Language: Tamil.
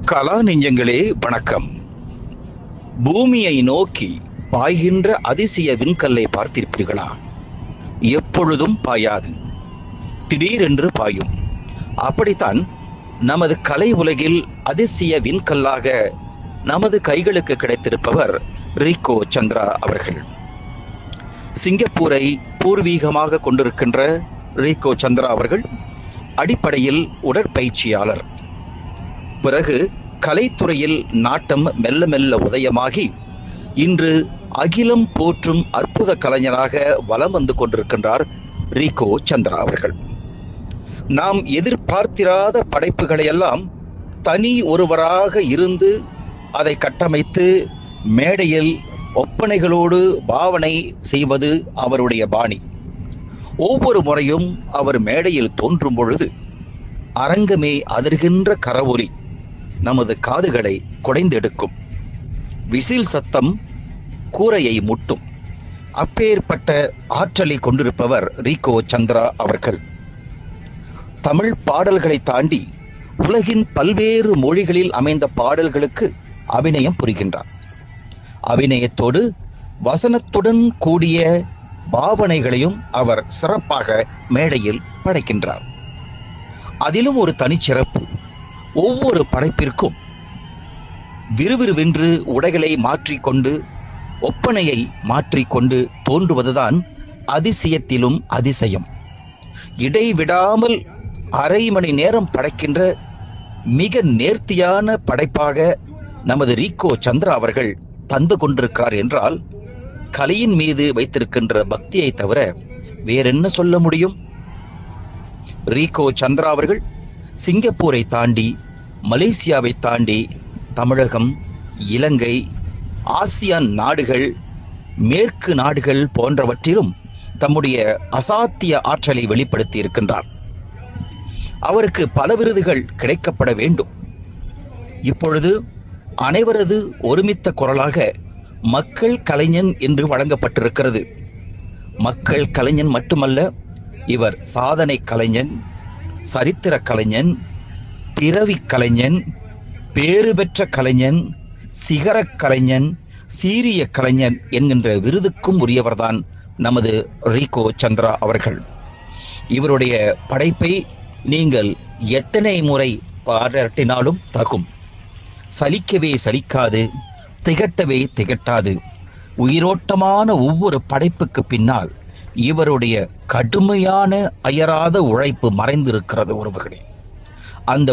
கலா நெஞ்சங்களே வணக்கம். பூமியை நோக்கி பாய்கின்ற அதிசய விண்கல்லை பார்த்திருப்பீர்களா? எப்பொழுதும் பாயாது, திடீரென்று பாயும். அப்படித்தான் நமது கலை உலகில் அதிசய விண்கல்லாக நமது கைகளுக்கு கிடைத்திருப்பவர் ரீகோ சந்திரா அவர்கள். சிங்கப்பூரை பூர்வீகமாக கொண்டிருக்கின்ற ரீகோ சந்திரா அவர்கள் அடிப்படையில் உடற்பயிற்சியாளர். பிறகு கலைத்துறையில் நாட்டம் மெல்ல மெல்ல உதயமாகி இன்று அகிலம் போற்றும் அற்புத கலைஞராக வலம் வந்து கொண்டிருக்கின்றார் ரீகோ சந்திரா அவர்கள். நாம் எதிர்பார்த்திராத படைப்புகளை எல்லாம் தனி ஒருவராக இருந்து அதை கட்டமைத்து மேடையில் ஒப்பனைகளோடு பாவனை செய்வது அவருடைய பாணி. ஒவ்வொரு முறையும் அவர் மேடையில் தோன்றும் பொழுது அரங்கமே அதிர்கின்ற கரவொலி நமது காதுகளை குடைந்தெடுக்கும். விசில் சத்தம் கூரையை முட்டும். அப்பேற்பட்ட ஆற்றலை கொண்டிருப்பவர் ரீகோ சந்திரா அவர்கள். தமிழ் பாடல்களை தாண்டி உலகின் பல்வேறு மொழிகளில் அமைந்த பாடல்களுக்கு அபிநயம் புரிகின்றார். அபிநயத்தோடு வசனத்துடன் கூடிய பாவனைகளையும் அவர் சிறப்பாக மேடையில் படைக்கின்றார். அதிலும் ஒரு தனிச்சிறப்பு, ஒவ்வொரு படைப்பிற்கும் விறுவிறுவென்று உடைகளை மாற்றிக்கொண்டு ஒப்பனையை மாற்றிக்கொண்டு தோன்றுவதுதான் அதிசயத்திலும் அதிசயம். இடைவிடாமல் அரை மணி நேரம் படைக்கின்ற மிக நேர்த்தியான படைப்பாக நமது ரீகோ சந்திரா அவர்கள் தந்து கொண்டிருக்கிறார் என்றால் கலையின் மீது வைத்திருக்கின்ற பக்தியை தவிர வேறென்ன சொல்ல முடியும்? ரீகோ சந்திரா அவர்கள் சிங்கப்பூரை தாண்டி, மலேசியாவை தாண்டி, தமிழகம், இலங்கை, ஆசியான் நாடுகள், மேற்கு நாடுகள் போன்றவற்றிலும் தம்முடைய அசாத்திய ஆற்றலை வெளிப்படுத்தி இருக்கின்றார். அவருக்கு பல விருதுகள் கிடைக்கப்பட வேண்டும். இப்பொழுது அனைவரது ஒருமித்த குரலாக மக்கள் கலைஞன் என்று வழங்கப்பட்டிருக்கிறது. மக்கள் கலைஞன் மட்டுமல்ல, இவர் சாதனை கலைஞன், சரித்திர கலைஞன், பிறவி கலைஞன், பேறு பெற்ற கலைஞன், சிகர கலைஞன், சீரிய கலைஞன் என்கின்ற விருதுக்கும் உரியவர்தான் நமது ரீகோ சந்திரா அவர்கள். இவருடைய படைப்பை நீங்கள் எத்தனை முறை பாராட்டினாலும் தகும். சலிக்கவே சலிக்காது, திகட்டவே திகட்டாது. உயிரோட்டமான ஒவ்வொரு படைப்புக்கு பின்னால் இவருடைய கடுமையான அயராத உழைப்பு மறைந்திருக்கிறது உறவுகளே. அந்த